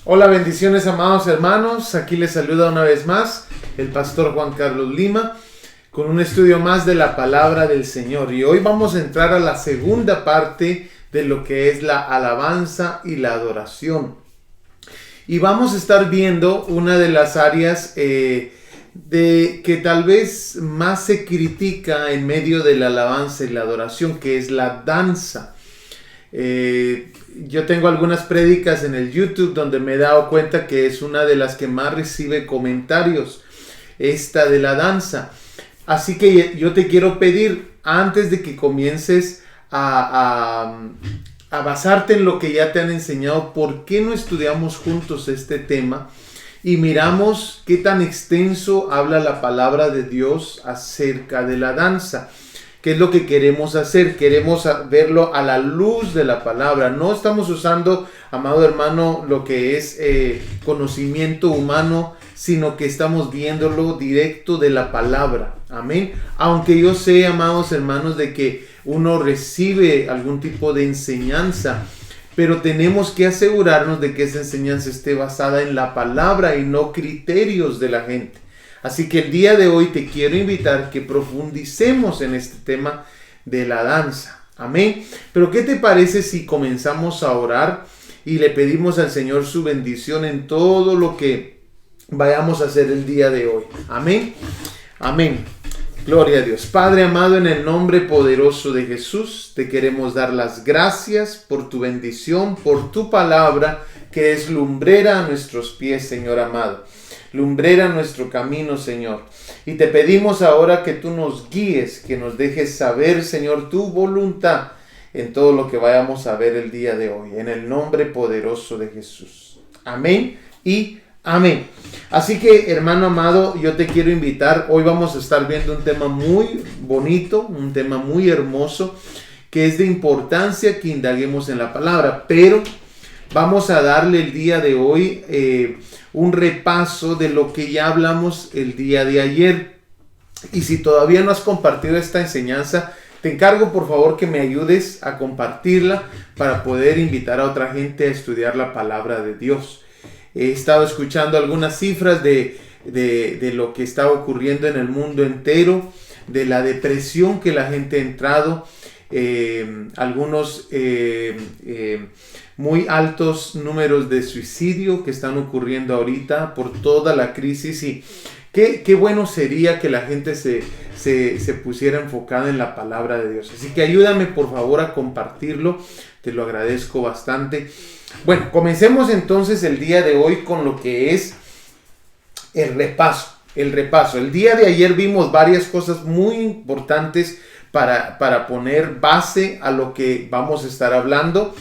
Hola, bendiciones, amados hermanos. Aquí les saluda una vez más el pastor Juan Carlos Lima con un estudio más de la palabra del Señor. Y hoy vamos a entrar a la segunda parte de lo que es la alabanza y la adoración. Y vamos a estar viendo una de las áreas de que tal vez más se critica en medio de la alabanza y la adoración, que es la danza. Yo tengo algunas prédicas en el YouTube donde me he dado cuenta que es una de las que más recibe comentarios, esta de la danza. Así que yo te quiero pedir, antes de que comiences a basarte en lo que ya te han enseñado, ¿por qué no estudiamos juntos este tema y miramos qué tan extenso habla la palabra de Dios acerca de la danza? ¿Qué es lo que queremos hacer? Queremos verlo a la luz de la palabra. No estamos usando, amado hermano, lo que es conocimiento humano, sino que estamos viéndolo directo de la palabra. Amén. Aunque yo sé, amados hermanos, de que uno recibe algún tipo de enseñanza, pero tenemos que asegurarnos de que esa enseñanza esté basada en la palabra y no criterios de la gente. Así que el día de hoy te quiero invitar que profundicemos en este tema de la danza. Amén. Pero ¿qué te parece si comenzamos a orar y le pedimos al Señor su bendición en todo lo que vayamos a hacer el día de hoy? Amén. Amén. Gloria a Dios. Padre amado, en el nombre poderoso de Jesús, te queremos dar las gracias por tu bendición, por tu palabra que es lumbrera a nuestros pies, Señor amado. Lumbrera nuestro camino, Señor. Y te pedimos ahora que tú nos guíes, que nos dejes saber, Señor, tu voluntad en todo lo que vayamos a ver el día de hoy. En el nombre poderoso de Jesús. Amén y amén. Así que, hermano amado, yo te quiero invitar. Hoy vamos a estar viendo un tema muy bonito, un tema muy hermoso, que es de importancia que indaguemos en la palabra. Pero vamos a darle el día de hoy un repaso de lo que ya hablamos el día de ayer. Y si todavía no has compartido esta enseñanza, te encargo por favor que me ayudes a compartirla para poder invitar a otra gente a estudiar la palabra de Dios. He estado escuchando algunas cifras de lo que está ocurriendo en el mundo entero, de la depresión que la gente ha entrado, algunos muy altos números de suicidio que están ocurriendo ahorita por toda la crisis. Y qué bueno sería que la gente se pusiera enfocada en la palabra de Dios. Así que ayúdame por favor a compartirlo, te lo agradezco bastante. Bueno, comencemos entonces el día de hoy con lo que es el repaso. El día de ayer vimos varias cosas muy importantes para poner base a lo que vamos a estar hablando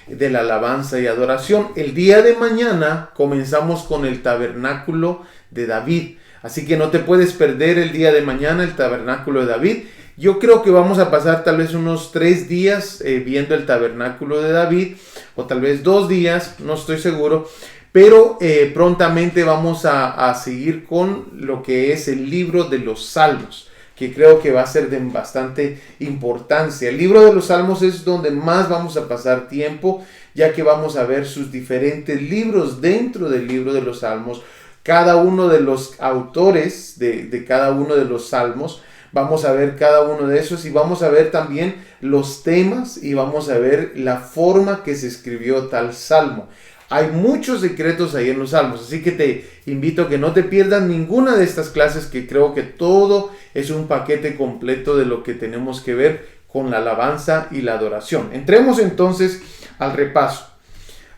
de la alabanza y adoración. El día de mañana comenzamos con el tabernáculo de David. Así que no te puedes perder el día de mañana el tabernáculo de David. Yo creo que vamos a pasar tal vez unos 3 días viendo el tabernáculo de David, o tal vez 2 días, no estoy seguro. Pero prontamente vamos a seguir con lo que es el libro de los Salmos, que creo que va a ser de bastante importancia. El libro de los Salmos es donde más vamos a pasar tiempo, ya que vamos a ver sus diferentes libros dentro del libro de los Salmos. Cada uno de los autores de cada uno de los Salmos, vamos a ver cada uno de esos y vamos a ver también los temas y vamos a ver la forma que se escribió tal salmo. Hay muchos secretos ahí en los salmos, así que te invito a que no te pierdas ninguna de estas clases, que creo que todo es un paquete completo de lo que tenemos que ver con la alabanza y la adoración. Entremos entonces al repaso.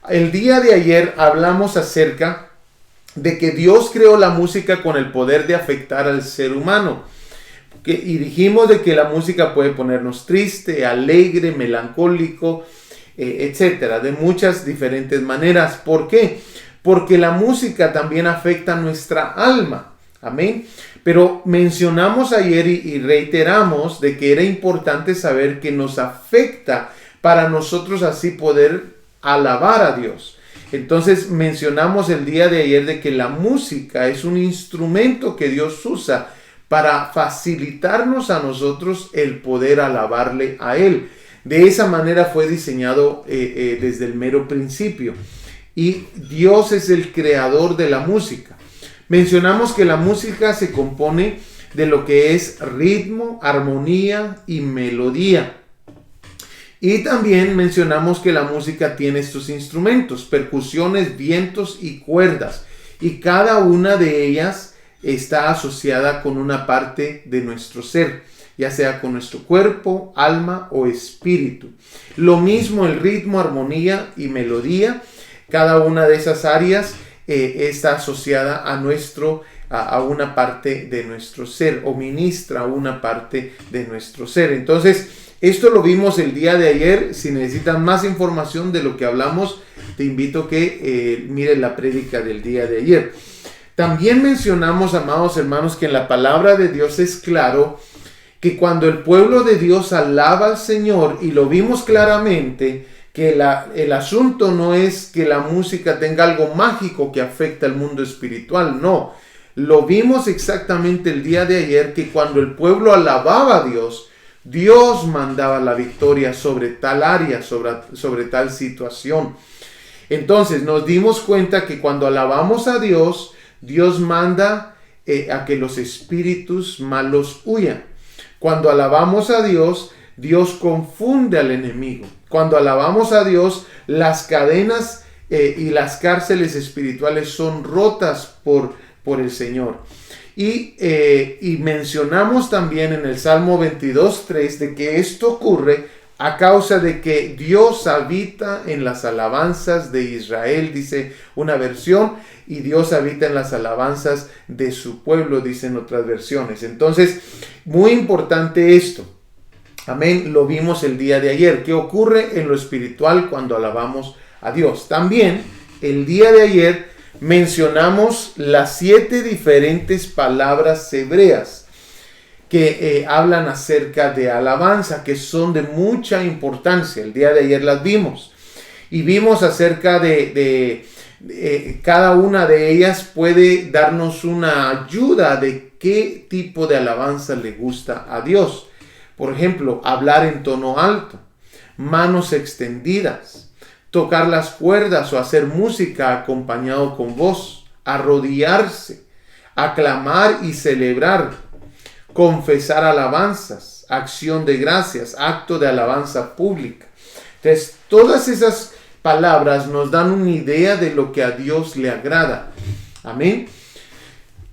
El día de ayer hablamos acerca de que Dios creó la música con el poder de afectar al ser humano. Y dijimos de que la música puede ponernos triste, alegre, melancólico, etcétera, de muchas diferentes maneras. ¿Por qué? Porque la música también afecta a nuestra alma. Amén. Pero mencionamos ayer y reiteramos de que era importante saber que nos afecta para nosotros así poder alabar a Dios. Entonces mencionamos el día de ayer de que la música es un instrumento que Dios usa para facilitarnos a nosotros el poder alabarle a Él. De esa manera fue diseñado desde el mero principio. y Dios es el creador de la música. Mencionamos que la música se compone de lo que es ritmo, armonía y melodía. Y también mencionamos que la música tiene estos instrumentos, percusiones, vientos y cuerdas. Y cada una de ellas está asociada con una parte de nuestro ser, ya sea con nuestro cuerpo, alma o espíritu. Lo mismo el ritmo, armonía y melodía. Cada una de esas áreas está asociada a una parte de nuestro ser o ministra una parte de nuestro ser. Entonces, esto lo vimos el día de ayer. Si necesitan más información de lo que hablamos, te invito a que mires la prédica del día de ayer. También mencionamos, amados hermanos, que en la palabra de Dios es claro que cuando el pueblo de Dios alaba al Señor, y lo vimos claramente, que el asunto no es que la música tenga algo mágico que afecta al mundo espiritual, no. Lo vimos exactamente el día de ayer, que cuando el pueblo alababa a Dios, Dios mandaba la victoria sobre tal área, sobre tal situación. Entonces nos dimos cuenta que cuando alabamos a Dios, Dios manda a que los espíritus malos huyan. Cuando alabamos a Dios, Dios confunde al enemigo. Cuando alabamos a Dios, las cadenas y las cárceles espirituales son rotas por el Señor. Y mencionamos también en el Salmo 22:3 de que esto ocurre a causa de que Dios habita en las alabanzas de Israel, dice una versión, y Dios habita en las alabanzas de su pueblo, dicen otras versiones. Entonces, muy importante esto. Amén, lo vimos el día de ayer. ¿Qué ocurre en lo espiritual cuando alabamos a Dios? También, el día de ayer mencionamos las 7 diferentes palabras hebreas que hablan acerca de alabanza, que son de mucha importancia. El día de ayer las vimos. Y vimos acerca de cada una de ellas puede darnos una ayuda de qué tipo de alabanza le gusta a Dios. Por ejemplo, hablar en tono alto, manos extendidas, tocar las cuerdas o hacer música acompañado con voz, arrodillarse, aclamar y celebrar, confesar alabanzas, acción de gracias, acto de alabanza pública. Entonces, todas esas palabras nos dan una idea de lo que a Dios le agrada. Amén.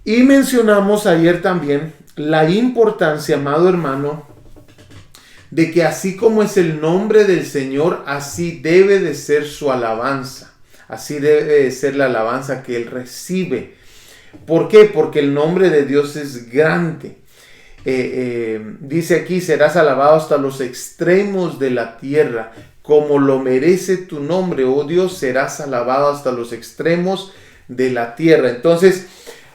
Y mencionamos ayer también la importancia, amado hermano, de que así como es el nombre del Señor, así debe de ser su alabanza. Así debe de ser la alabanza que Él recibe. ¿Por qué? Porque el nombre de Dios es grande. Dice aquí, serás alabado hasta los extremos de la tierra. Como lo merece tu nombre, oh Dios, serás alabado hasta los extremos de la tierra. Entonces,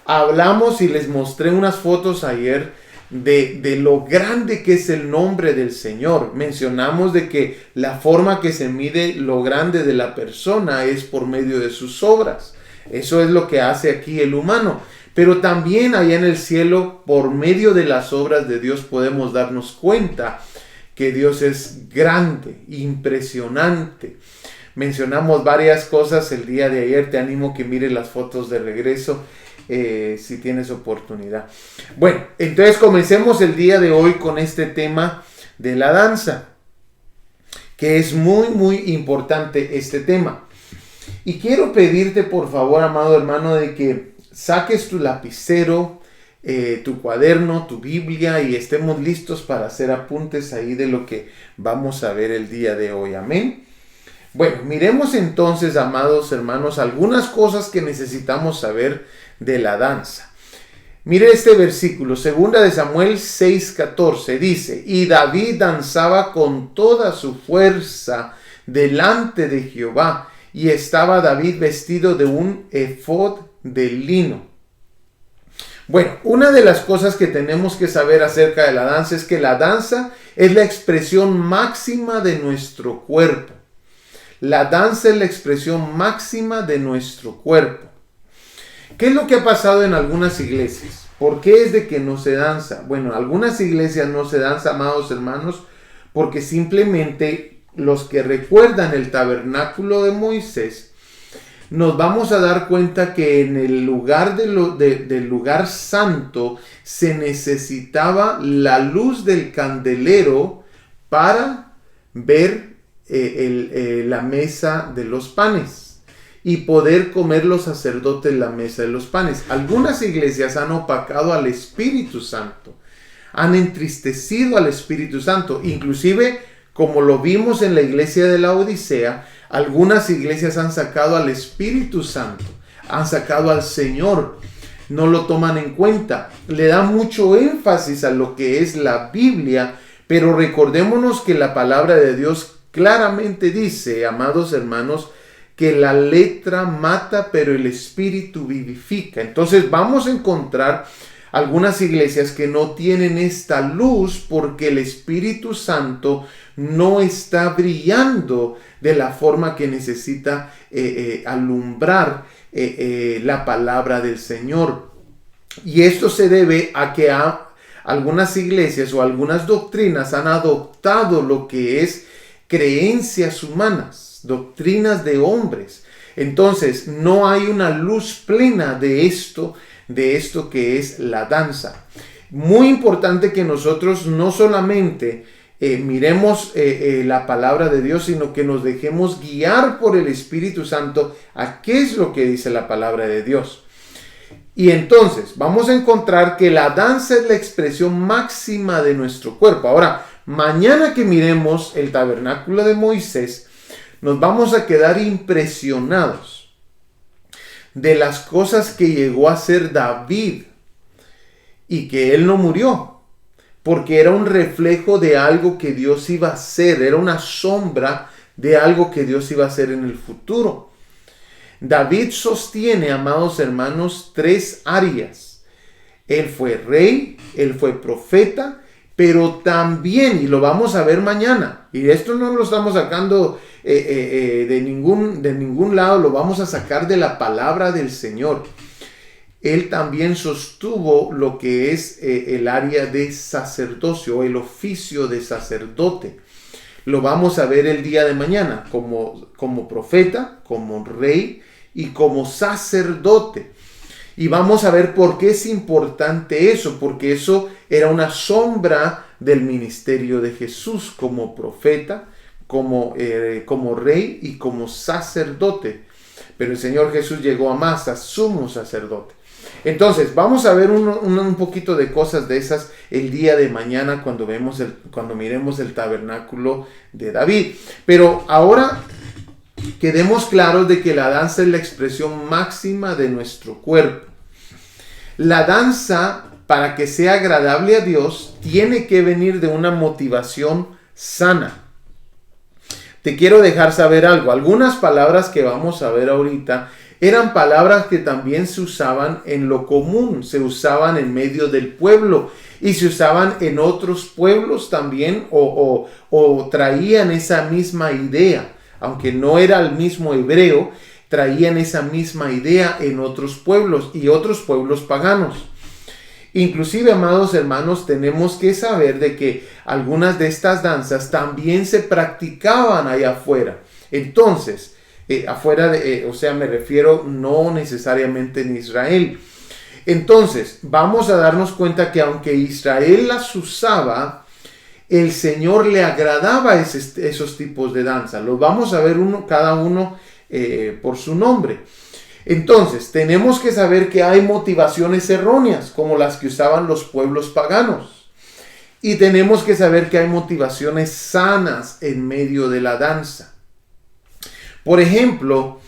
hablamos y les mostré unas fotos ayer de lo grande que es el nombre del Señor. Mencionamos de que la forma que se mide lo grande de la persona es por medio de sus obras. Eso es lo que hace aquí el humano. Pero también allá en el cielo, por medio de las obras de Dios, podemos darnos cuenta que Dios es grande, impresionante. Mencionamos varias cosas el día de ayer. Te animo que mires las fotos de regreso si tienes oportunidad. Bueno, entonces comencemos el día de hoy con este tema de la danza, que es muy, muy importante este tema. Y quiero pedirte, por favor, amado hermano, de que saques tu lapicero, tu cuaderno, tu Biblia, y estemos listos para hacer apuntes ahí de lo que vamos a ver el día de hoy. Amén. Bueno, miremos entonces, amados hermanos, algunas cosas que necesitamos saber de la danza. Mire este versículo, 2 de Samuel 6:14, dice: y David danzaba con toda su fuerza delante de Jehová, y estaba David vestido de un efod de lino. Bueno, una de las cosas que tenemos que saber acerca de la danza es que la danza es la expresión máxima de nuestro cuerpo. La danza es la expresión máxima de nuestro cuerpo. ¿Qué es lo que ha pasado en algunas iglesias? ¿Por qué es de que no se danza? Bueno, en algunas iglesias no se danza, amados hermanos, porque simplemente los que recuerdan el tabernáculo de Moisés, nos vamos a dar cuenta que en el lugar del lugar santo se necesitaba la luz del candelero para ver la mesa de los panes y poder comer los sacerdotes la mesa de los panes. Algunas iglesias han opacado al Espíritu Santo, han entristecido al Espíritu Santo, inclusive como lo vimos en la iglesia de la Odisea. Algunas iglesias han sacado al Espíritu Santo, han sacado al Señor, no lo toman en cuenta, le dan mucho énfasis a lo que es la Biblia, pero recordémonos que la palabra de Dios claramente dice, amados hermanos, que la letra mata, pero el Espíritu vivifica. Entonces vamos a encontrar algunas iglesias que no tienen esta luz porque el Espíritu Santo no está brillando de la forma que necesita alumbrar la palabra del Señor. Y esto se debe a que algunas iglesias o algunas doctrinas han adoptado lo que es creencias humanas, doctrinas de hombres. Entonces no hay una luz plena de esto que es la danza. Muy importante que nosotros no solamente miremos la palabra de Dios, sino que nos dejemos guiar por el Espíritu Santo a qué es lo que dice la palabra de Dios. Y entonces vamos a encontrar que la danza es la expresión máxima de nuestro cuerpo. Ahora, mañana que miremos el tabernáculo de Moisés, nos vamos a quedar impresionados de las cosas que llegó a hacer David y que él no murió, porque era un reflejo de algo que Dios iba a hacer, era una sombra de algo que Dios iba a hacer en el futuro. David sostiene, amados hermanos, 3 áreas. Él fue rey, él fue profeta, pero también, y lo vamos a ver mañana, y esto no lo estamos sacando de ningún lado, lo vamos a sacar de la palabra del Señor. Él también sostuvo lo que es el área de sacerdocio, el oficio de sacerdote. Lo vamos a ver el día de mañana como profeta, como rey y como sacerdote. Y vamos a ver por qué es importante eso, porque eso era una sombra del ministerio de Jesús como profeta, como rey y como sacerdote. Pero el Señor Jesús llegó a más, a sumo sacerdote. Entonces, vamos a ver un poquito de cosas de esas el día de mañana cuando miremos el tabernáculo de David. Pero ahora quedemos claros de que la danza es la expresión máxima de nuestro cuerpo. La danza, para que sea agradable a Dios, tiene que venir de una motivación sana. Te quiero dejar saber algo. Algunas palabras que vamos a ver ahorita eran palabras que también se usaban en lo común, se usaban en medio del pueblo y se usaban en otros pueblos también o traían esa misma idea. Aunque no era el mismo hebreo, traían esa misma idea en otros pueblos y otros pueblos paganos. Inclusive, amados hermanos, tenemos que saber de que algunas de estas danzas también se practicaban allá afuera. Entonces, me refiero no necesariamente en Israel. Entonces, vamos a darnos cuenta que aunque Israel las usaba, el Señor le agradaba esos tipos de danza. Los vamos a ver cada uno por su nombre. Entonces, tenemos que saber que hay motivaciones erróneas, como las que usaban los pueblos paganos. Y tenemos que saber que hay motivaciones sanas en medio de la danza. Por ejemplo,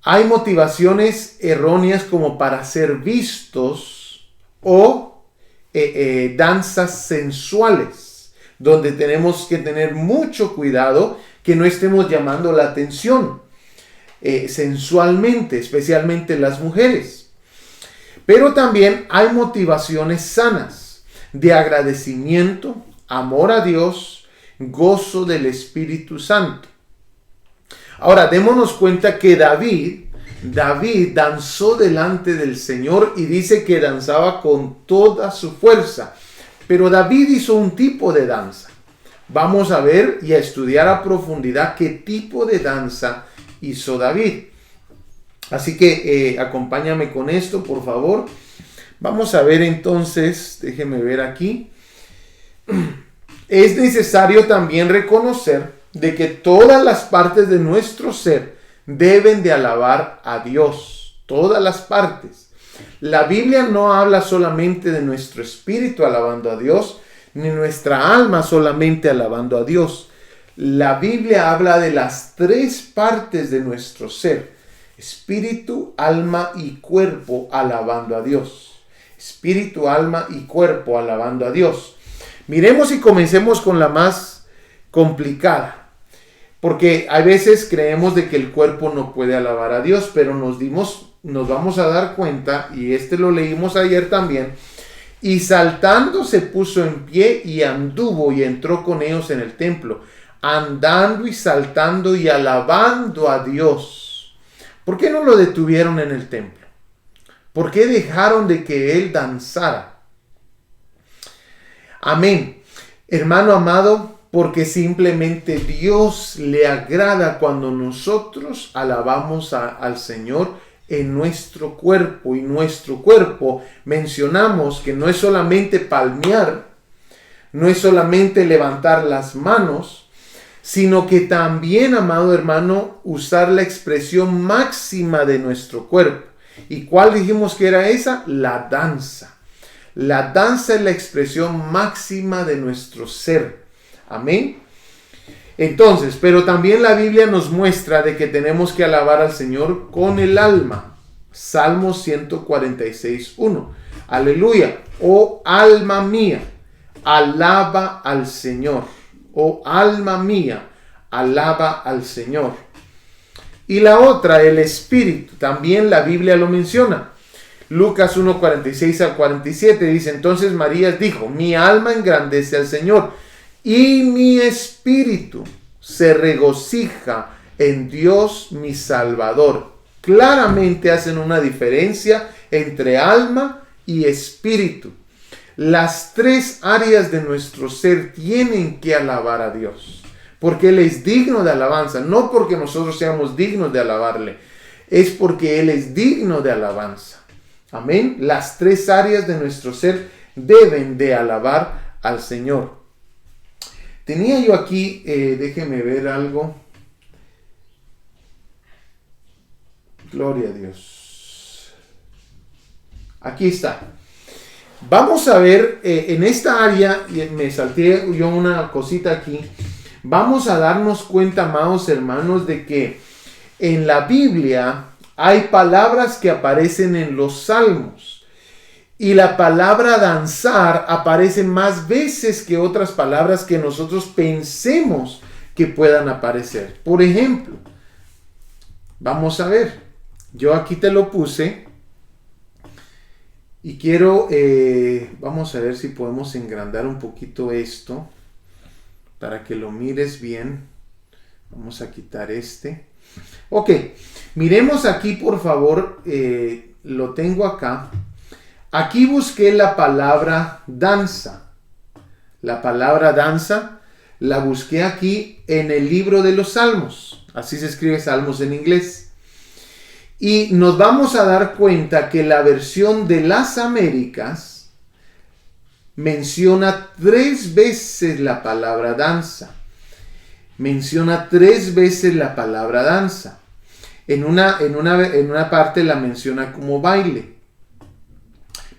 hay motivaciones erróneas como para ser vistos o danzas sensuales, donde tenemos que tener mucho cuidado que no estemos llamando la atención sensualmente, especialmente las mujeres. Pero también hay motivaciones sanas de agradecimiento, amor a Dios, gozo del Espíritu Santo. Ahora, démonos cuenta que David danzó delante del Señor y dice que danzaba con toda su fuerza. Pero David hizo un tipo de danza. Vamos a ver y a estudiar a profundidad qué tipo de danza hizo David. Así que acompáñame con esto, por favor. Vamos a ver entonces, déjeme ver aquí. Es necesario también reconocer de que todas las partes de nuestro ser deben de alabar a Dios. Todas las partes. La Biblia no habla solamente de nuestro espíritu alabando a Dios, ni nuestra alma solamente alabando a Dios. La Biblia habla de las tres partes de nuestro ser: espíritu, alma y cuerpo alabando a Dios. Espíritu, alma y cuerpo alabando a Dios. Miremos y comencemos con la más complicada, porque a veces creemos de que el cuerpo no puede alabar a Dios, pero nos vamos a dar cuenta, y lo leímos ayer también: y saltando se puso en pie y anduvo y entró con ellos en el templo, andando y saltando y alabando a Dios. ¿Por qué no lo detuvieron en el templo? ¿Por qué dejaron de que él danzara? Amén. Hermano amado, porque simplemente Dios le agrada cuando nosotros alabamos al Señor en nuestro cuerpo. Y nuestro cuerpo, mencionamos que no es solamente palmear, no es solamente levantar las manos, sino que también, amado hermano, usar la expresión máxima de nuestro cuerpo. ¿Y cuál dijimos que era esa? La danza. La danza es la expresión máxima de nuestro ser. Amén. Entonces, pero también la Biblia nos muestra de que tenemos que alabar al Señor con el alma. Salmo 146:1. Aleluya. Oh alma mía, alaba al Señor. Oh alma mía, alaba al Señor. Y la otra, el espíritu, también la Biblia lo menciona. Lucas 1:46-47 dice: entonces María dijo: mi alma engrandece al Señor, y mi espíritu se regocija en Dios mi Salvador. Claramente hacen una diferencia entre alma y espíritu. Las tres áreas de nuestro ser tienen que alabar a Dios, porque Él es digno de alabanza, no porque nosotros seamos dignos de alabarle, es porque Él es digno de alabanza. Amén. Las tres áreas de nuestro ser deben de alabar al Señor. Tenía yo aquí, déjeme ver algo. Gloria a Dios. Aquí está. Vamos a ver, en esta área, me salté yo una cosita aquí. Vamos a darnos cuenta, amados hermanos, de que en la Biblia hay palabras que aparecen en los salmos. Y la palabra danzar aparece más veces que otras palabras que nosotros pensemos que puedan aparecer. Por ejemplo, vamos a ver. Yo aquí te lo puse. Y quiero, vamos a ver si podemos engrandar un poquito esto para que lo mires bien. Vamos a quitar este. Ok, miremos aquí por favor, lo tengo acá. Aquí busqué la palabra danza. La palabra danza la busqué aquí en el libro de los Salmos. Así se escribe Salmos en inglés. Y nos vamos a dar cuenta que la versión de las Américas menciona 3 veces la palabra danza. Menciona 3 veces la palabra danza. En una parte la menciona como baile.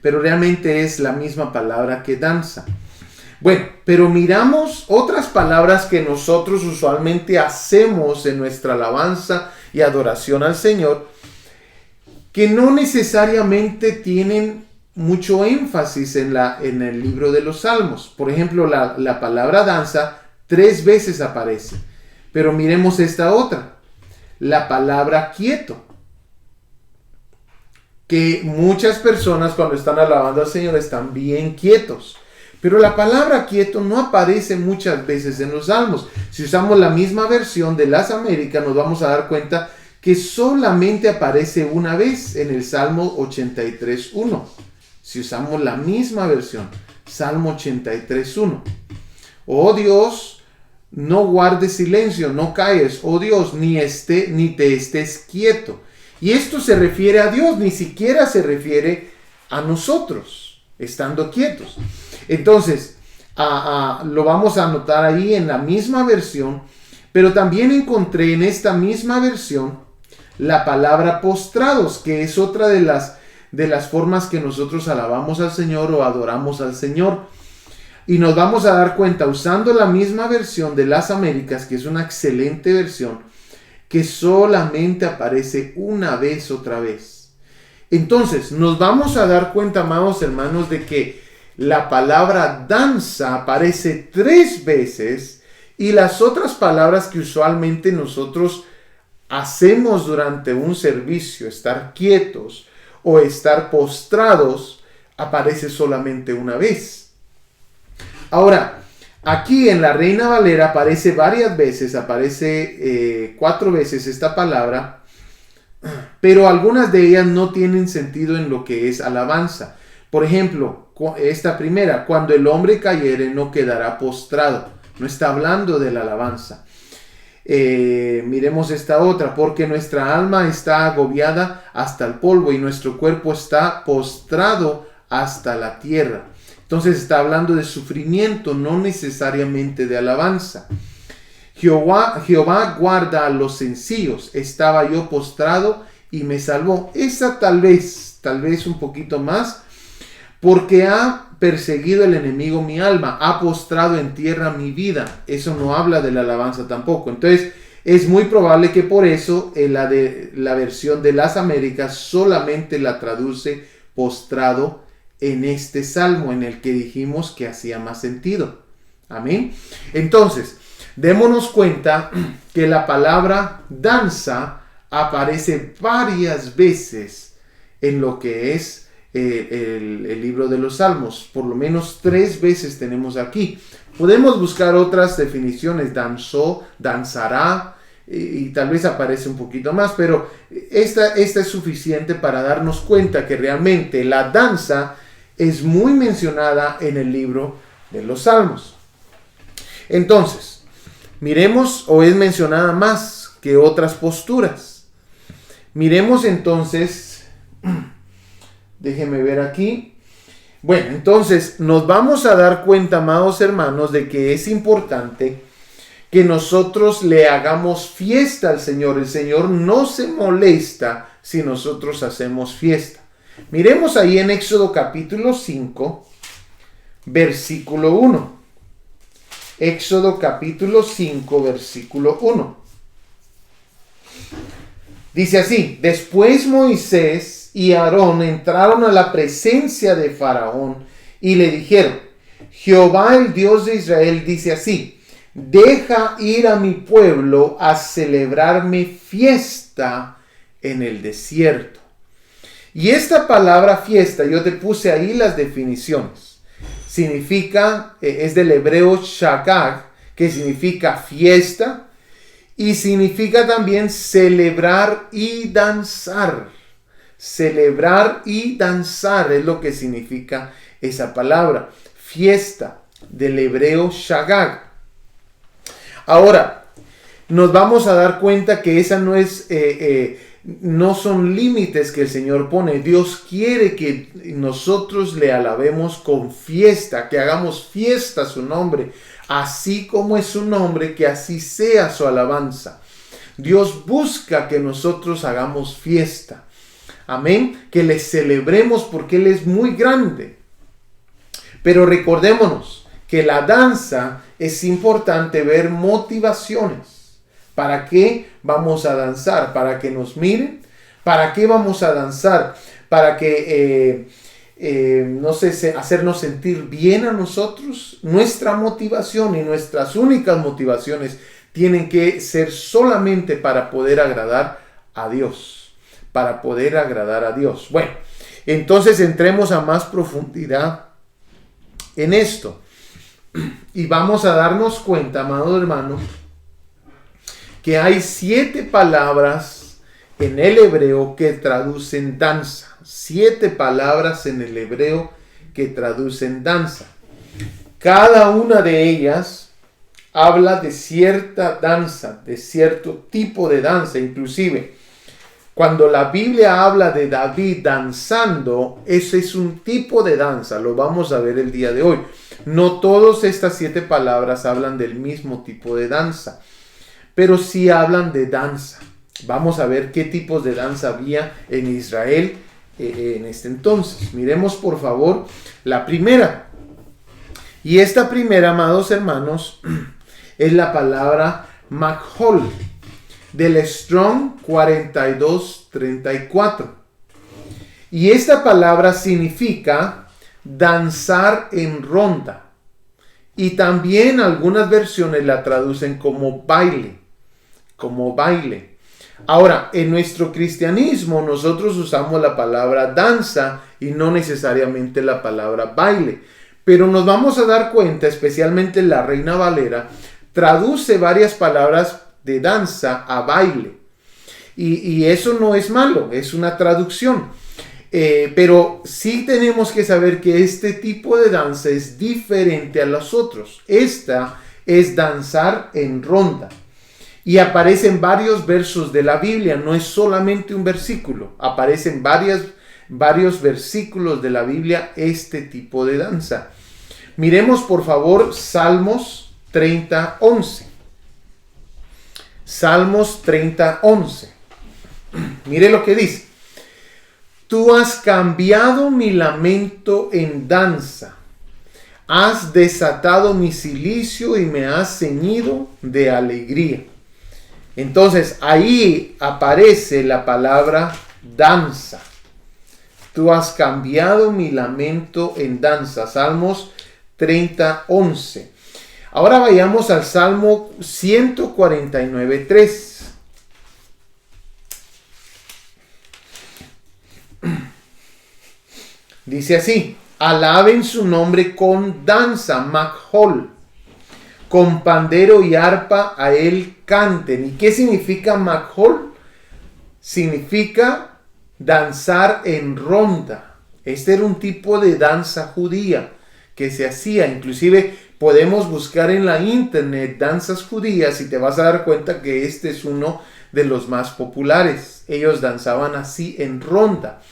Pero realmente es la misma palabra que danza. Bueno, pero miramos otras palabras que nosotros usualmente hacemos en nuestra alabanza y adoración al Señor, que no necesariamente tienen mucho énfasis en el libro de los Salmos. Por ejemplo, la palabra danza 3 veces aparece. Pero miremos esta otra. La palabra quieto. Que muchas personas cuando están alabando al Señor están bien quietos. Pero la palabra quieto no aparece muchas veces en los Salmos. Si usamos la misma versión de las Américas, nos vamos a dar cuenta que solamente aparece una vez en el Salmo 83:1. Si usamos la misma versión, Salmo 83:1. Oh Dios, No guardes silencio, no calles, oh Dios, ni te estés quieto. Y esto se refiere a Dios, ni siquiera se refiere a nosotros, estando quietos. Entonces, lo vamos a anotar ahí en la misma versión, pero también encontré en esta misma versión la palabra postrados, que es otra de las formas que nosotros alabamos al Señor o adoramos al Señor. Y nos vamos a dar cuenta, usando la misma versión de las Américas, que es una excelente versión, que solamente aparece una vez otra vez. Entonces, nos vamos a dar cuenta, amados hermanos, de que la palabra danza aparece 3 veces y las otras palabras que usualmente nosotros hacemos durante un servicio, estar quietos o estar postrados, aparece solamente una vez. Ahora, aquí en la Reina Valera aparece varias veces, aparece 4 veces esta palabra, pero algunas de ellas no tienen sentido en lo que es alabanza. Por ejemplo, esta primera, cuando el hombre cayere no quedará postrado, no está hablando de la alabanza. Miremos esta otra, porque nuestra alma está agobiada hasta el polvo y nuestro cuerpo está postrado hasta la tierra. Entonces está hablando de sufrimiento, no necesariamente de alabanza. Jehová guarda a los sencillos. Estaba yo postrado y me salvó. Esa tal vez un poquito más, porque ha perseguido el enemigo mi alma, ha postrado en tierra mi vida. Eso no habla de la alabanza tampoco. Entonces es muy probable que por eso la versión de las Américas solamente la traduce postrado en este salmo en el que dijimos que hacía más sentido. Amén. Entonces, démonos cuenta que la palabra danza aparece varias veces en lo que es el libro de los Salmos. Por lo menos 3 veces tenemos aquí. Podemos buscar otras definiciones, danzó, danzará, y tal vez aparece un poquito más, pero esta es suficiente para darnos cuenta que realmente la danza es muy mencionada en el libro de los Salmos. Entonces, miremos, o es mencionada más que otras posturas. Miremos entonces, déjenme ver aquí. Bueno, entonces nos vamos a dar cuenta, amados hermanos, de que es importante que nosotros le hagamos fiesta al Señor. El Señor no se molesta si nosotros hacemos fiesta. Miremos ahí en Éxodo capítulo 5, versículo 1. Éxodo capítulo 5, versículo 1. Dice así: después Moisés y Aarón entraron a la presencia de Faraón y le dijeron: Jehová el Dios de Israel dice así: deja ir a mi pueblo a celebrarme fiesta en el desierto. Y esta palabra fiesta, yo te puse ahí las definiciones. Significa, es del hebreo shagag, que significa fiesta, y significa también celebrar y danzar. Celebrar y danzar es lo que significa esa palabra. Fiesta, del hebreo shagag. Ahora, nos vamos a dar cuenta que esa no son límites que el Señor pone. Dios quiere que nosotros le alabemos con fiesta, que hagamos fiesta a su nombre, así como es su nombre, que así sea su alabanza. Dios busca que nosotros hagamos fiesta. Amén. Que le celebremos porque Él es muy grande. Pero recordémonos que la danza es importante ver motivaciones. ¿Para qué vamos a danzar? ¿Para que nos miren? ¿Para qué vamos a danzar? Para que, hacernos sentir bien a nosotros. Nuestra motivación y nuestras únicas motivaciones tienen que ser solamente para poder agradar a Dios. Para poder agradar a Dios. Bueno, entonces entremos a más profundidad en esto. Y vamos a darnos cuenta, amado hermano, que hay 7 palabras en el hebreo que traducen danza. 7 palabras en el hebreo que traducen danza. Cada una de ellas habla de cierta danza, de cierto tipo de danza. Inclusive, cuando la Biblia habla de David danzando, ese es un tipo de danza, lo vamos a ver el día de hoy. No todas estas 7 palabras hablan del mismo tipo de danza, pero sí hablan de danza. Vamos a ver qué tipos de danza había en Israel en este entonces. Miremos por favor la primera. Y esta primera, amados hermanos, es la palabra Makhol, del Strong 4234. Y esta palabra significa danzar en ronda. Y también algunas versiones la traducen como baile. Como baile. Ahora, en nuestro cristianismo nosotros usamos la palabra danza y no necesariamente la palabra baile. Pero nos vamos a dar cuenta, especialmente la Reina Valera, traduce varias palabras de danza a baile. Y eso no es malo, es una traducción. Pero sí tenemos que saber que este tipo de danza es diferente a los otros. Esta es danzar en ronda. Y aparece en varios versos de la Biblia, no es solamente un versículo. Aparecen varios versículos de la Biblia este tipo de danza. Miremos por favor Salmos 30:11. Salmos 30:11. Mire lo que dice. Tú has cambiado mi lamento en danza. Has desatado mi cilicio y me has ceñido de alegría. Entonces ahí aparece la palabra danza. Tú has cambiado mi lamento en danza. Salmos 30:11. Ahora vayamos al Salmo 149:3. Dice así: alaben su nombre con danza, Makhol, con pandero y arpa a él canten. ¿Y qué significa Makhol? Significa danzar en ronda. Este era un tipo de danza judía que se hacía. Inclusive podemos buscar en la internet danzas judías y te vas a dar cuenta que este es uno de los más populares. Ellos danzaban así en ronda.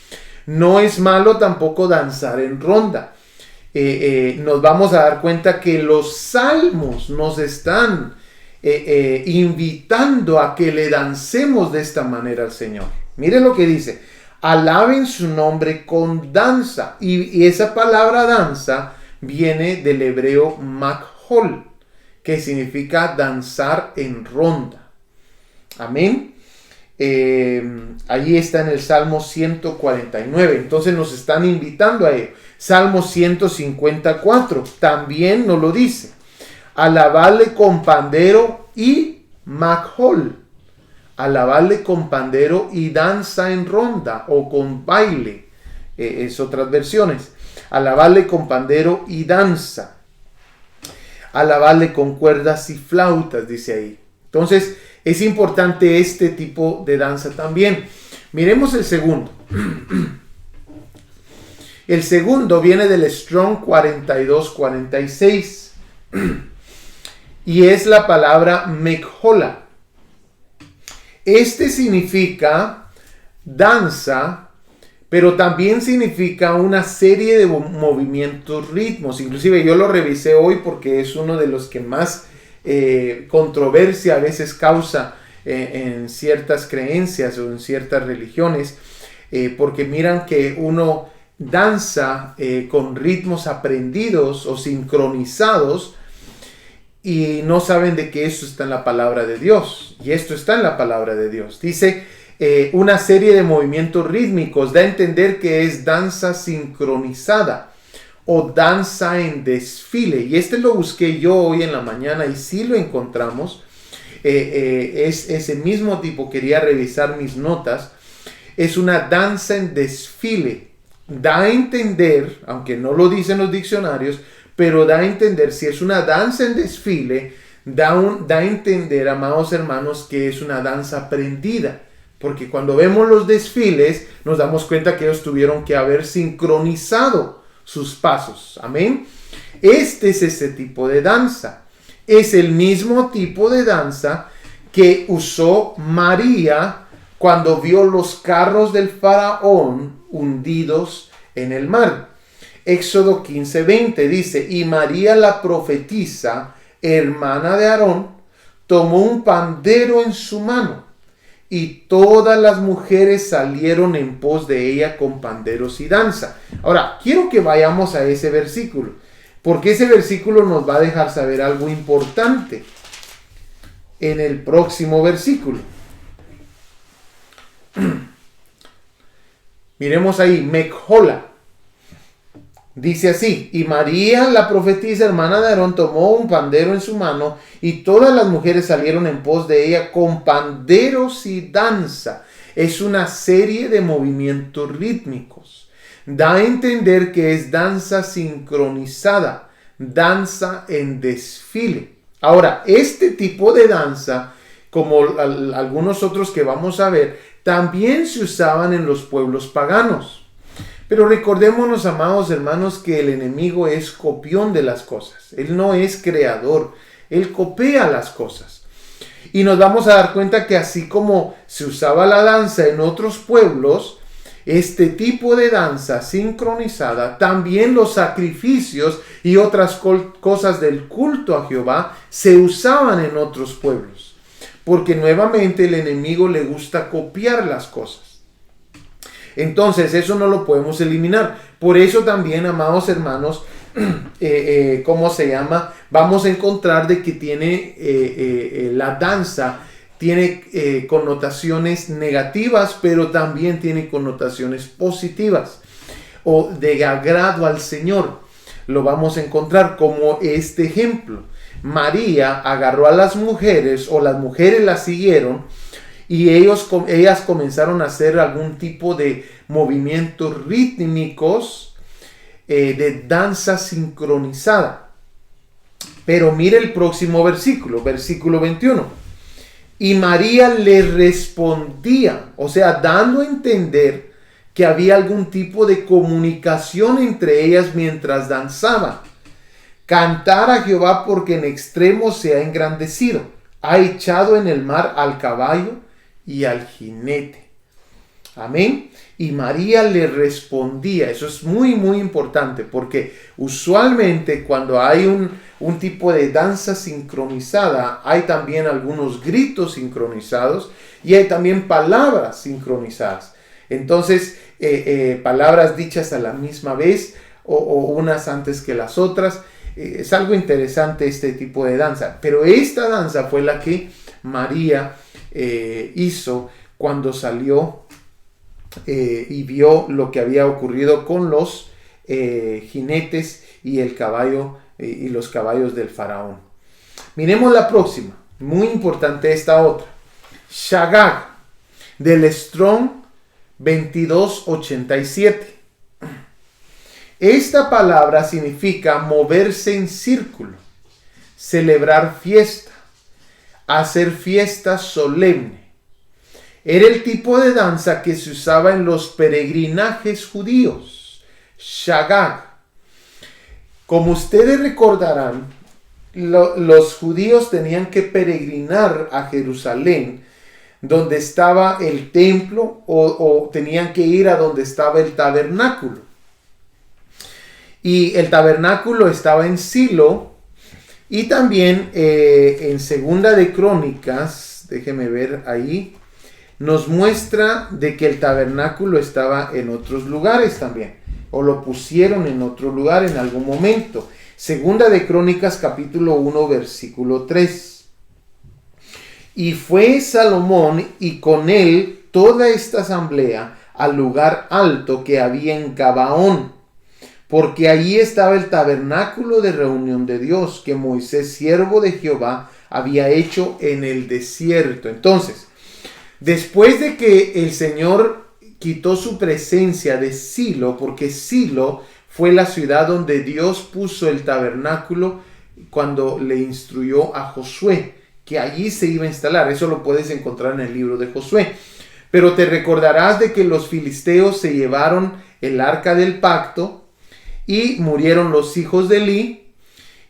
No es malo tampoco danzar en ronda. Nos vamos a dar cuenta que los salmos nos están invitando a que le dancemos de esta manera al Señor. Miren lo que dice: alaben su nombre con danza. Y esa palabra danza viene del hebreo makhol, que significa danzar en ronda. Amén. Allí está en el Salmo 149. Entonces nos están invitando a ello. Salmo 154 también nos lo dice: alabarle con pandero y makhol. Alabarle con pandero y danza en ronda o con baile. Es otras versiones. Alabarle con pandero y danza. Alabarle con cuerdas y flautas, dice ahí. Entonces es importante este tipo de danza también. Miremos el segundo. El segundo viene del Strong 4246 y es la palabra mekhola. Este significa danza, pero también significa una serie de movimientos, ritmos. Inclusive yo lo revisé hoy porque es uno de los que más controversia a veces causa en ciertas creencias o en ciertas religiones, porque miran que uno danza con ritmos aprendidos o sincronizados y no saben de que eso está en la palabra de Dios. Y esto está en la palabra de Dios. Dice una serie de movimientos rítmicos, da a entender que es danza sincronizada o danza en desfile. Y este lo busqué yo hoy en la mañana y sí lo encontramos. Es ese mismo tipo. Quería revisar mis notas. Es una danza en desfile. Da a entender, aunque no lo dicen los diccionarios, pero da a entender, si es una danza en desfile, da a entender, amados hermanos, que es una danza aprendida. Porque cuando vemos los desfiles, nos damos cuenta que ellos tuvieron que haber sincronizado sus pasos. Amén. Este es ese tipo de danza. es el mismo tipo de danza que usó María cuando vio los carros del faraón hundidos en el mar. Éxodo 15:20 dice: y María la profetisa, hermana de Aarón, tomó un pandero en su mano, y todas las mujeres salieron en pos de ella con panderos y danza. Ahora, quiero que vayamos a ese versículo, porque ese versículo nos va a dejar saber algo importante en el próximo versículo. Miremos ahí, Mecjola. Dice así: y María, la profetisa, hermana de Aarón, tomó un pandero en su mano, y todas las mujeres salieron en pos de ella con panderos y danza. Es una serie de movimientos rítmicos. Da a entender que es danza sincronizada, danza en desfile. Ahora, este tipo de danza, como algunos otros que vamos a ver, también se usaban en los pueblos paganos. Pero recordémonos, amados hermanos, que el enemigo es copión de las cosas. Él no es creador, él copia las cosas. Y nos vamos a dar cuenta que así como se usaba la danza en otros pueblos, este tipo de danza sincronizada, también los sacrificios y otras cosas del culto a Jehová se usaban en otros pueblos. Porque nuevamente el enemigo le gusta copiar las cosas. Entonces eso no lo podemos eliminar. Por eso también, amados hermanos, ¿cómo se llama? Vamos a encontrar de que tiene la danza, tiene connotaciones negativas, pero también tiene connotaciones positivas o de agrado al Señor. Lo vamos a encontrar como este ejemplo. María agarró a las mujeres, o las mujeres la siguieron, y ellas comenzaron a hacer algún tipo de movimientos rítmicos de danza sincronizada. Pero mire el próximo versículo, versículo 21. Y María le respondía, o sea, dando a entender que había algún tipo de comunicación entre ellas mientras danzaban. Cantar a Jehová porque en extremo se ha engrandecido. Ha echado en el mar al caballo y al jinete. Amén. Y María le respondía. Eso es muy importante, porque usualmente cuando hay un tipo de danza sincronizada, hay también algunos gritos sincronizados y hay también palabras sincronizadas. Entonces, palabras dichas a la misma vez o unas antes que las otras. Es algo interesante este tipo de danza. Pero esta danza fue la que María hizo cuando salió y vio lo que había ocurrido con los jinetes y el caballo y los caballos del faraón. Miremos la próxima, muy importante esta otra. Shagag, del Strong 2287. Esta palabra significa moverse en círculo, celebrar fiesta, hacer fiesta solemne. Era el tipo de danza que se usaba en los peregrinajes judíos. Shagag. Como ustedes recordarán, los judíos tenían que peregrinar a Jerusalén, donde estaba el templo, o tenían que ir a donde estaba el tabernáculo. Y el tabernáculo estaba en Silo. Y también en Segunda de Crónicas, déjeme ver ahí, nos muestra de que el tabernáculo estaba en otros lugares también, o lo pusieron en otro lugar en algún momento. Segunda de Crónicas capítulo 1 versículo 3. Y fue Salomón y con él toda esta asamblea al lugar alto que había en Gabaón, porque allí estaba el tabernáculo de reunión de Dios que Moisés, siervo de Jehová, había hecho en el desierto. Entonces, después de que el Señor quitó su presencia de Silo, porque Silo fue la ciudad donde Dios puso el tabernáculo cuando le instruyó a Josué, que allí se iba a instalar. Eso lo puedes encontrar en el libro de Josué. Pero te recordarás de que los filisteos se llevaron el arca del pacto y murieron los hijos de Elí.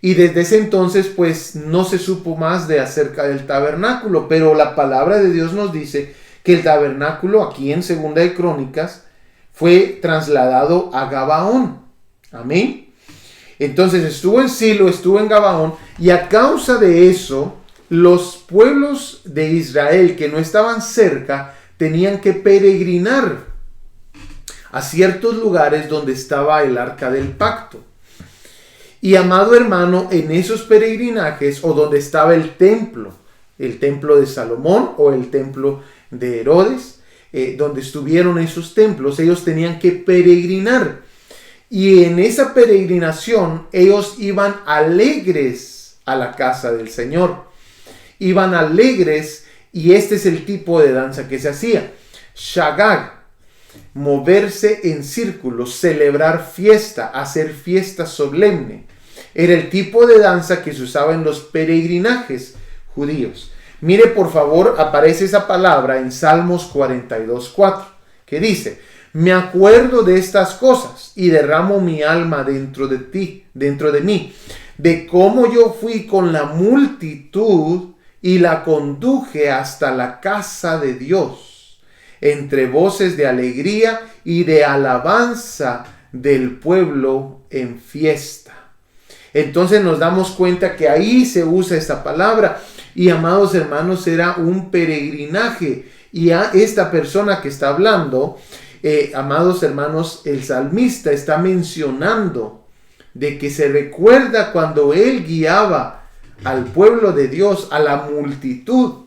Y desde ese entonces pues no se supo más de acerca del tabernáculo, pero la palabra de Dios nos dice que el tabernáculo aquí en Segunda de Crónicas fue trasladado a Gabaón. Amén. Entonces estuvo en Silo, estuvo en Gabaón, y a causa de eso, los pueblos de Israel que no estaban cerca tenían que peregrinar a ciertos lugares donde estaba el arca del pacto. Y amado hermano, en esos peregrinajes o donde estaba el templo de Salomón o el templo de Herodes, donde estuvieron esos templos, ellos tenían que peregrinar. Y en esa peregrinación ellos iban alegres a la casa del Señor. Iban alegres, y este es el tipo de danza que se hacía. Shagag, moverse en círculos, celebrar fiesta, hacer fiesta solemne. Era el tipo de danza que se usaba en los peregrinajes judíos. Mire, por favor, aparece esa palabra en Salmos 42:4, que dice: me acuerdo de estas cosas y derramo mi alma dentro de ti, dentro de mí, de cómo yo fui con la multitud y la conduje hasta la casa de Dios, entre voces de alegría y de alabanza del pueblo en fiesta. Entonces nos damos cuenta que ahí se usa esta palabra, y amados hermanos, era un peregrinaje, y a esta persona que está hablando, amados hermanos, el salmista está mencionando de que se recuerda cuando él guiaba al pueblo de Dios, a la multitud,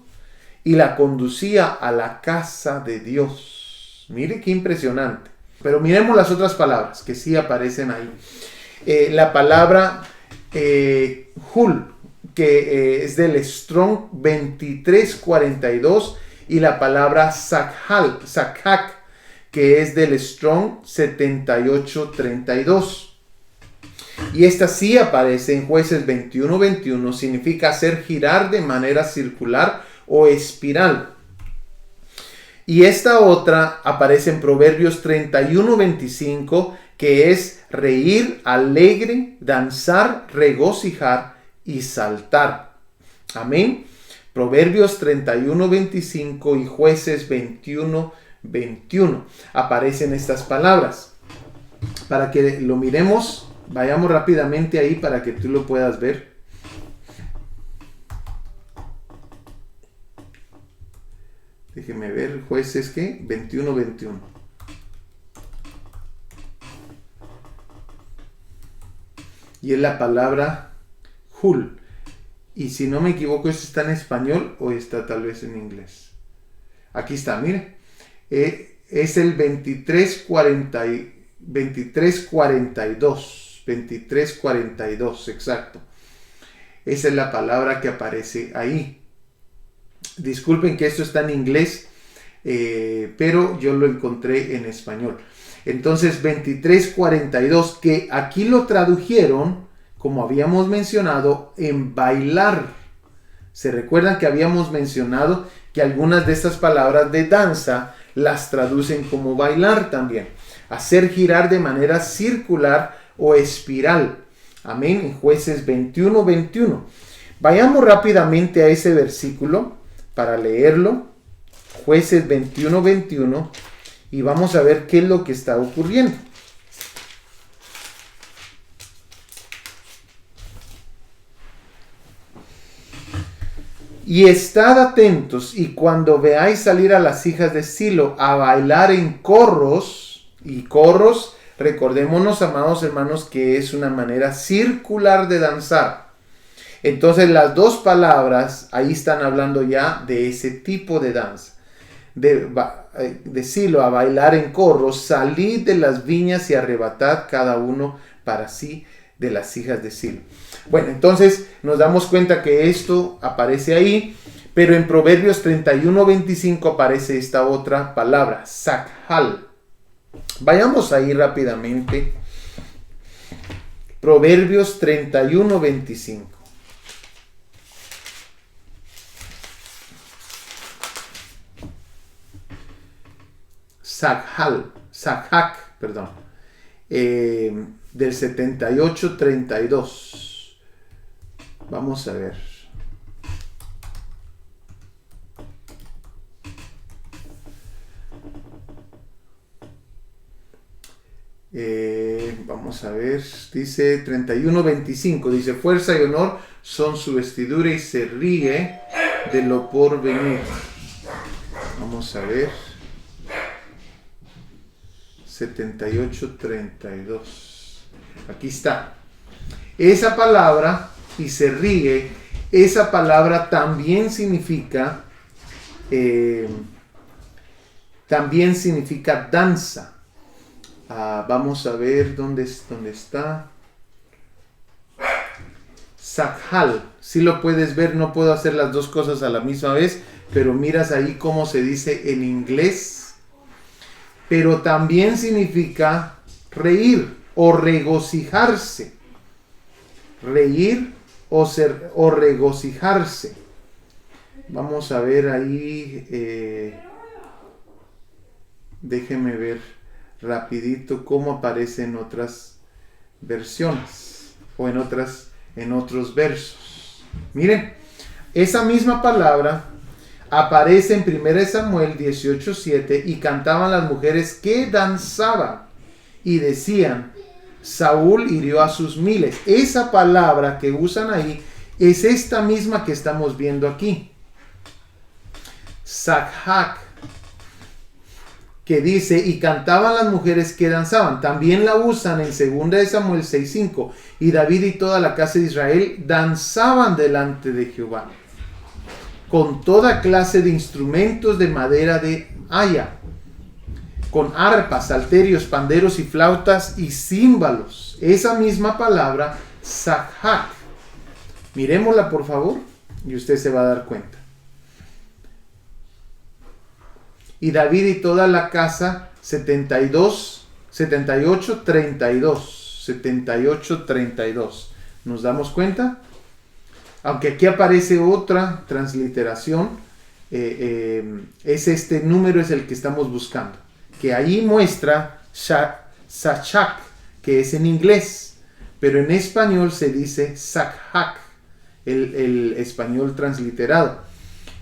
y la conducía a la casa de Dios. Mire qué impresionante. Pero miremos las otras palabras que sí aparecen ahí. La palabra hul, que es del Strong 2342, y la palabra sakhak, que es del Strong 7832. Y esta sí aparece en Jueces 21:21, significa hacer girar de manera circular o espiral. Y esta otra aparece en Proverbios 31:25, que es reír, alegre, danzar, regocijar y saltar. Amén. Proverbios 31:25 y Jueces 21:21 aparecen estas palabras. Para que lo miremos, vayamos rápidamente ahí para que tú lo puedas ver. Déjeme ver, Jueces, ¿qué? 21:21. Y es la palabra hul. Y si no me equivoco, ¿esto está en español o está tal vez en inglés? Aquí está, mire. Es el 2342, exacto. Esa es la palabra que aparece ahí. Disculpen que esto está en inglés, pero yo lo encontré en español. Entonces 23:42, que aquí lo tradujeron, como habíamos mencionado, en bailar. Se recuerdan que habíamos mencionado que algunas de estas palabras de danza las traducen como bailar también. Hacer girar de manera circular o espiral. Amén. En Jueces 21:21. Vayamos rápidamente a ese versículo para leerlo. Jueces 21:21. Y vamos a ver qué es lo que está ocurriendo. Y estad atentos, y cuando veáis salir a las hijas de Silo a bailar en corros, y corros, recordémonos, amados hermanos, que es una manera circular de danzar. Entonces las dos palabras ahí están hablando ya de ese tipo de danza. De Silo a bailar en corros, salid de las viñas y arrebatad cada uno para sí de las hijas de Silo. Bueno, entonces nos damos cuenta que esto aparece ahí, pero en Proverbios 31:25 aparece esta otra palabra, sakhal. Vayamos ahí rápidamente. Proverbios 31:25. Sakhak, perdón. Del 78:32. Vamos a ver. Vamos a ver, dice 31:25, dice, fuerza y honor son su vestidura y se ríe de lo por venir. Vamos a ver, 78:32, aquí está. Esa palabra, y se ríe, esa palabra también significa danza. Vamos a ver dónde está. Sakhal. Si lo puedes ver, no puedo hacer las dos cosas a la misma vez, pero miras ahí cómo se dice en inglés. Pero también significa reír o regocijarse. Reír o regocijarse. Vamos a ver ahí. Déjeme ver rapidito cómo aparece en otras versiones o en otros versos. Miren, esa misma palabra aparece en 1 Samuel 18:7 y cantaban las mujeres que danzaban y decían, Saúl hirió a sus miles. Esa palabra que usan ahí es esta misma que estamos viendo aquí. Sakhak, que dice, y cantaban las mujeres que danzaban. También la usan en 2 Samuel 6:5. Y David y toda la casa de Israel danzaban delante de Jehová, con toda clase de instrumentos de madera de haya, con arpas, salterios, panderos y flautas y címbalos. Esa misma palabra, Sakhak. Miremosla por favor, y usted se va a dar cuenta. Y David y toda la casa, 78:32. ¿Nos damos cuenta? Aunque aquí aparece otra transliteración, es este número es el que estamos buscando. Que ahí muestra Sachak, que es en inglés, pero en español se dice Sakhak, el español transliterado,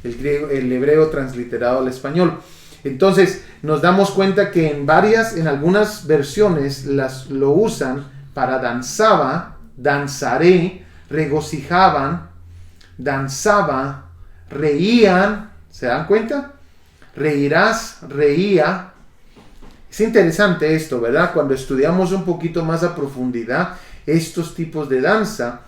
el hebreo transliterado al español. Entonces nos damos cuenta que en algunas versiones lo usan para danzaba, danzaré, regocijaban, danzaba, reían. ¿Se dan cuenta? Reirás, reía. Es interesante esto, ¿verdad? Cuando estudiamos un poquito más a profundidad estos tipos de danza,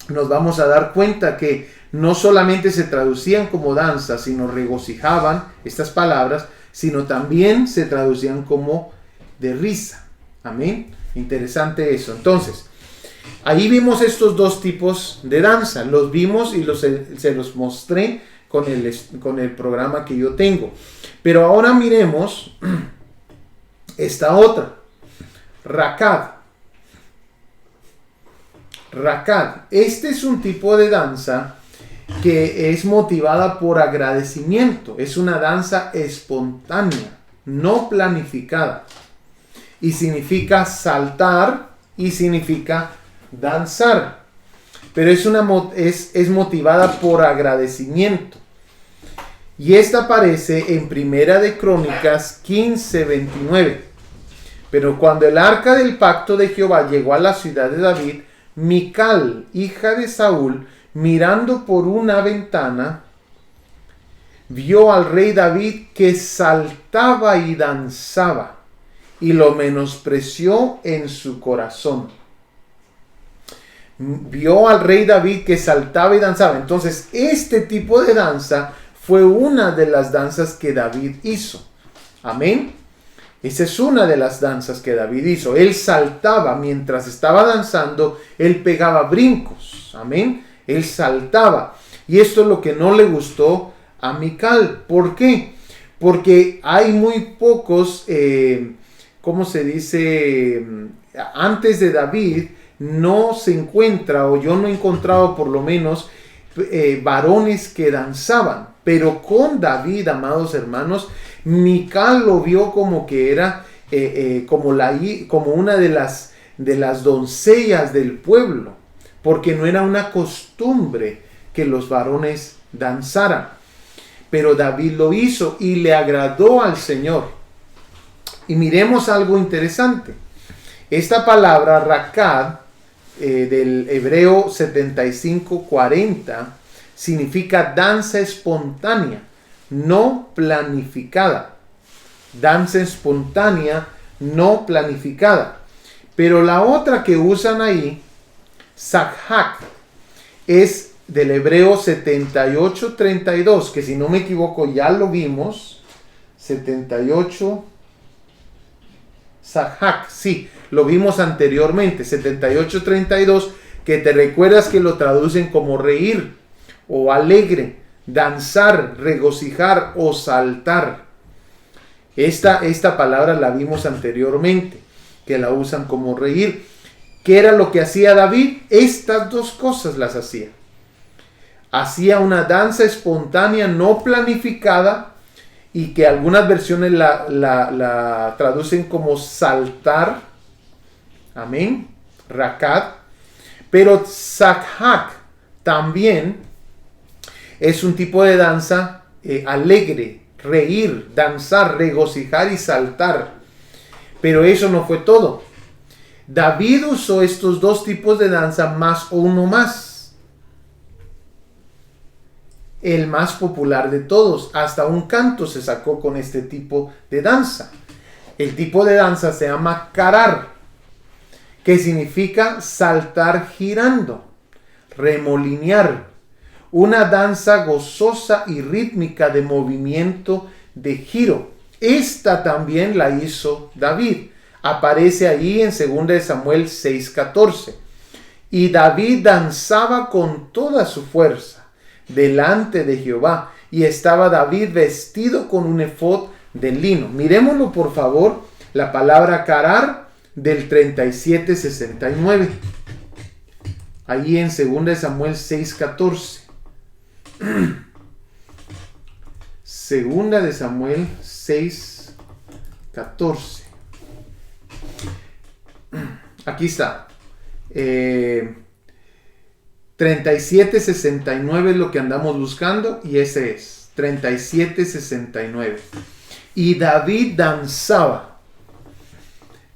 nos vamos a dar cuenta que no solamente se traducían como danza, sino regocijaban estas palabras, sino también se traducían como de risa. Amén. Interesante eso. Entonces, ahí vimos estos dos tipos de danza. Los vimos y se los mostré con el programa que yo tengo. Pero ahora miremos esta otra. Rakad. Rakad. Este es un tipo de danza que es motivada por agradecimiento. Es una danza espontánea, no planificada. Y significa saltar y significa danzar. Pero es motivada por agradecimiento. Y esta aparece en Primera de Crónicas 15:29. Pero cuando el arca del pacto de Jehová llegó a la ciudad de David, Mical, hija de Saúl, mirando por una ventana, vio al rey David que saltaba y danzaba, y lo menospreció en su corazón. Vio al rey David que saltaba y danzaba. Entonces, este tipo de danza fue una de las danzas que David hizo. Amén. Esa es una de las danzas que David hizo. Él saltaba mientras estaba danzando, él pegaba brincos. Amén. Él saltaba. Y esto es lo que no le gustó a Mical. ¿Por qué? Porque hay muy pocos, ¿cómo se dice? Antes de David no se encuentra, o yo no he encontrado por lo menos, varones que danzaban. Pero con David, amados hermanos, Mical lo vio como que era como una de las doncellas del pueblo. porque no era una costumbre que los varones danzaran. Pero David lo hizo y le agradó al Señor. Y miremos algo interesante. Esta palabra rakad, del hebreo 75:40, significa danza espontánea, no planificada. Danza espontánea, no planificada. Pero la otra que usan ahí, sakhak, es del hebreo 78:32, que si no me equivoco ya lo vimos. 78, sakhak, sí, lo vimos anteriormente. 78:32, que te recuerdas que lo traducen como reír o alegre, danzar, regocijar o saltar. Esta palabra la vimos anteriormente, que la usan como reír. ¿Qué era lo que hacía David? Estas dos cosas las hacía. Hacía una danza espontánea no planificada, y que algunas versiones la traducen como saltar. Amén. Rakad. Pero sakhak también es un tipo de danza alegre, reír, danzar, regocijar y saltar. Pero eso no fue todo. David usó estos dos tipos de danza más uno más. El más popular de todos. Hasta un canto se sacó con este tipo de danza. El tipo de danza se llama karar, que significa saltar girando, remolinear. Una danza gozosa y rítmica de movimiento de giro. Esta también la hizo David. Aparece ahí en 2 Samuel 6:14. Y David danzaba con toda su fuerza delante de Jehová, y estaba David vestido con un efod de lino. Miremoslo por favor, la palabra karar del 37:69. Ahí en 2 Samuel 6:14. 2 Samuel 6:14. Aquí está. 37:69 es lo que andamos buscando, y ese es 37:69. Y David danzaba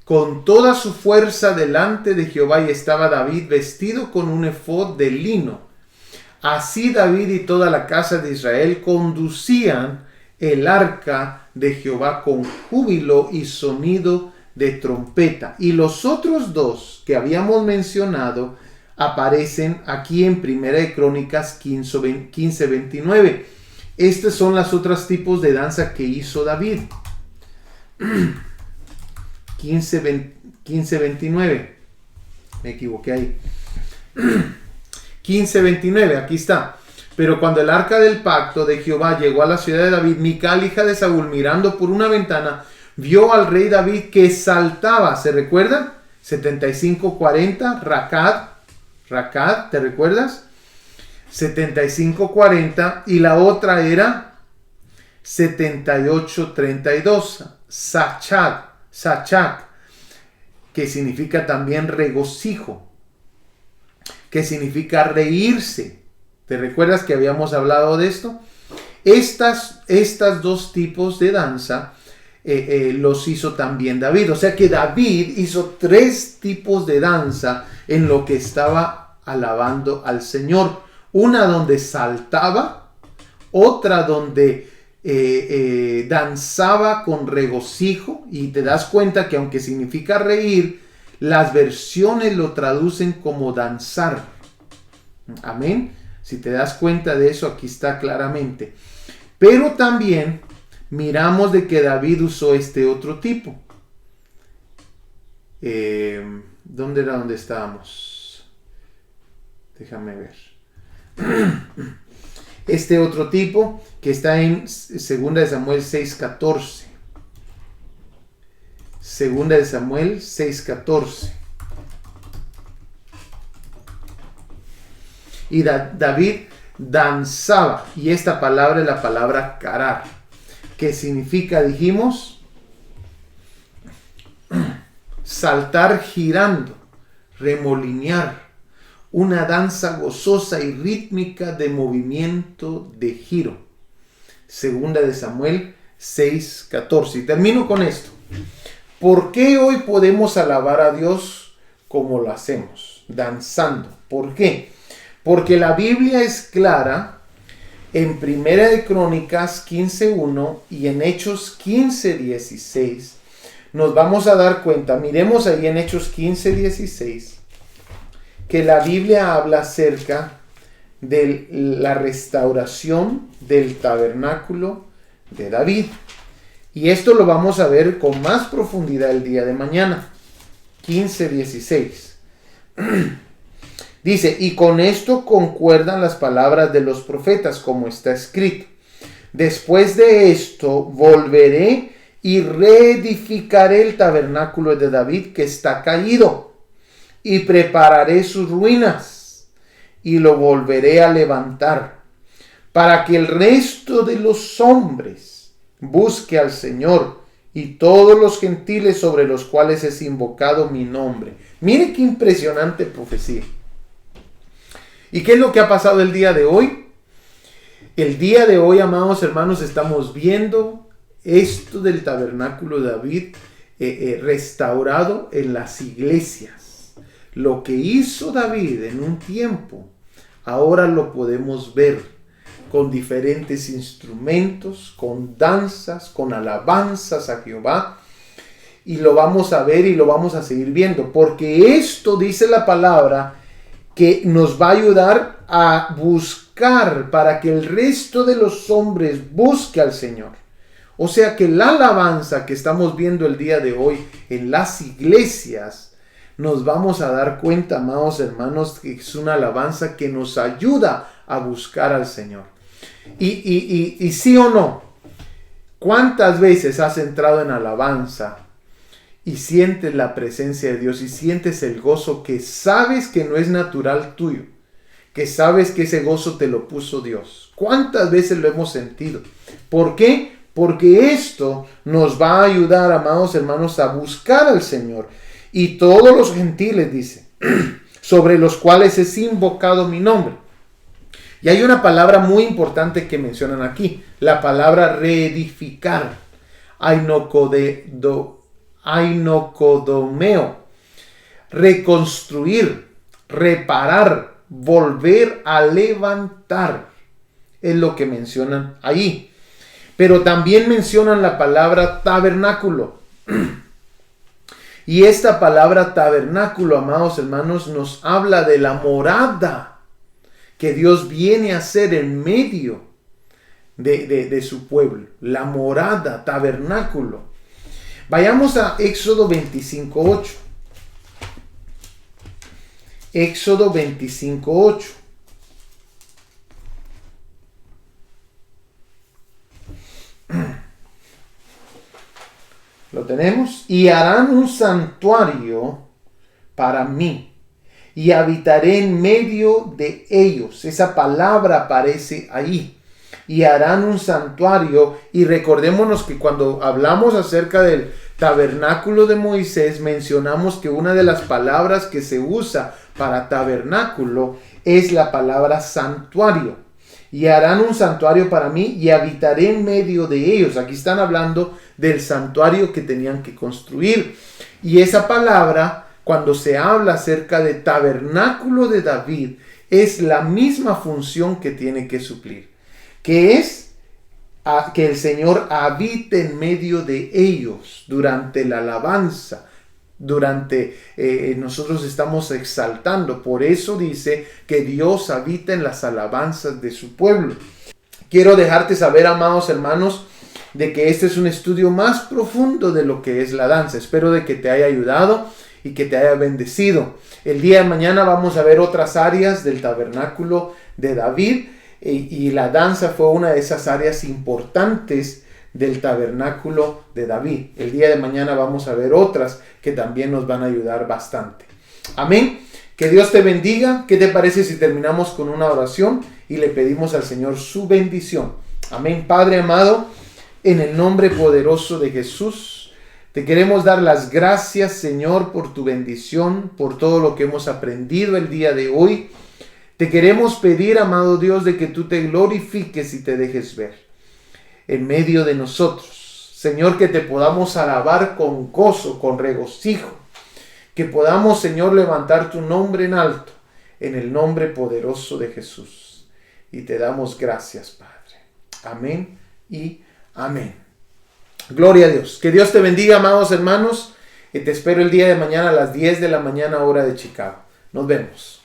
con toda su fuerza delante de Jehová, y estaba David vestido con un efod de lino. Así David y toda la casa de Israel conducían el arca de Jehová con júbilo y sonido de trompeta. Y los otros dos que habíamos mencionado aparecen aquí en 1 de Crónicas 15:29. Estos son los otros tipos de danza que hizo David. 15:29. Me equivoqué ahí. 15:29, aquí está. Pero cuando el arca del pacto de Jehová llegó a la ciudad de David, Mical, hija de Saúl, mirando por una ventana, vio al rey David que saltaba. ¿Se recuerdan? 75:40, Rakad, ¿te recuerdas? 75:40, y la otra era 78:32, Sachak, que significa también regocijo, que significa reírse. ¿Te recuerdas que habíamos hablado de esto? Estas dos tipos de danza los hizo también David. O sea que David hizo 3 tipos de danza en lo que estaba alabando al Señor. Una donde saltaba, otra donde danzaba con regocijo, y te das cuenta que aunque significa reír, las versiones lo traducen como danzar. Amén. Si te das cuenta de eso, aquí está claramente. Pero también miramos de que David usó este otro tipo. ¿Dónde era donde estábamos? Déjame ver. Este otro tipo que está en 2 Samuel 6:14. 2 Samuel 6:14. Y David danzaba, y esta palabra es la palabra karar, que significa, dijimos, saltar girando, remolinear. una danza gozosa y rítmica de movimiento de giro. Segunda de Samuel 6:14. Y termino con esto. ¿Por qué hoy podemos alabar a Dios como lo hacemos? Danzando. ¿Por qué? Porque la Biblia es clara en Primera de Crónicas 15:1 y en Hechos 15:16. Nos vamos a dar cuenta, miremos ahí en Hechos 15:16, que la Biblia habla acerca de la restauración del tabernáculo de David. Y esto lo vamos a ver con más profundidad el día de mañana. 15:16. Dice, y con esto concuerdan las palabras de los profetas, como está escrito. Después de esto volveré y reedificaré el tabernáculo de David que está caído, y prepararé sus ruinas, y lo volveré a levantar, para que el resto de los hombres busque al Señor, y todos los gentiles sobre los cuales es invocado mi nombre. Mire qué impresionante profecía. ¿Y qué es lo que ha pasado el día de hoy? El día de hoy, amados hermanos, estamos viendo esto del tabernáculo de David restaurado en las iglesias. Lo que hizo David en un tiempo, ahora lo podemos ver con diferentes instrumentos, con danzas, con alabanzas a Jehová. Y lo vamos a ver y lo vamos a seguir viendo. Porque esto dice la palabra que nos va a ayudar a buscar para que el resto de los hombres busque al Señor. O sea que la alabanza que estamos viendo el día de hoy en las iglesias, nos vamos a dar cuenta, amados hermanos, que es una alabanza que nos ayuda a buscar al Señor. Y sí o no, ¿cuántas veces has entrado en alabanza y sientes la presencia de Dios y sientes el gozo que sabes que no es natural tuyo, que sabes que ese gozo te lo puso Dios? ¿Cuántas veces lo hemos sentido? ¿Por qué? Porque esto nos va a ayudar, amados hermanos, a buscar al Señor. Y todos los gentiles, dice, sobre los cuales es invocado mi nombre. Y hay una palabra muy importante que mencionan aquí, la palabra reedificar, ainocodomeo, reconstruir, reparar, volver a levantar, es lo que mencionan ahí. Pero también mencionan la palabra tabernáculo. Y esta palabra tabernáculo, amados hermanos, nos habla de la morada que Dios viene a hacer en medio de su pueblo. La morada, tabernáculo. Vayamos a Éxodo 25:8. Éxodo 25:8. Lo tenemos. Y harán un santuario para mí, y habitaré en medio de ellos. Esa palabra aparece ahí. Y harán un santuario. Y recordémonos que cuando hablamos acerca del tabernáculo de Moisés, mencionamos que una de las palabras que se usa para tabernáculo es la palabra santuario. Y harán un santuario para mí y habitaré en medio de ellos. Aquí están hablando del santuario que tenían que construir. Y esa palabra, cuando se habla acerca de tabernáculo de David, es la misma función que tiene que suplir, que es que el Señor habite en medio de ellos durante la alabanza, durante nosotros estamos exaltando. Por eso dice que Dios habita en las alabanzas de su pueblo. Quiero dejarte saber, amados hermanos, de que este es un estudio más profundo de lo que es la danza. Espero de que te haya ayudado y que te haya bendecido. El día de mañana vamos a ver otras áreas del tabernáculo de David, y la danza fue una de esas áreas importantes del tabernáculo de David. El día de mañana vamos a ver otras que también nos van a ayudar bastante. Amén. Que Dios te bendiga. ¿Qué te parece si terminamos con una oración y le pedimos al Señor su bendición? Amén. Padre amado, en el nombre poderoso de Jesús, Te queremos dar las gracias, Señor, por tu bendición, por todo lo que hemos aprendido el día de hoy. Te queremos pedir, amado Dios, de que tú te glorifiques y te dejes ver en medio de nosotros. Señor, que te podamos alabar con gozo, con regocijo. Que podamos, Señor, levantar tu nombre en alto, en el nombre poderoso de Jesús. Y te damos gracias, Padre. Amén y amén. Gloria a Dios. Que Dios te bendiga, amados hermanos. Y te espero el día de mañana a las 10 de la mañana, hora de Chicago. Nos vemos.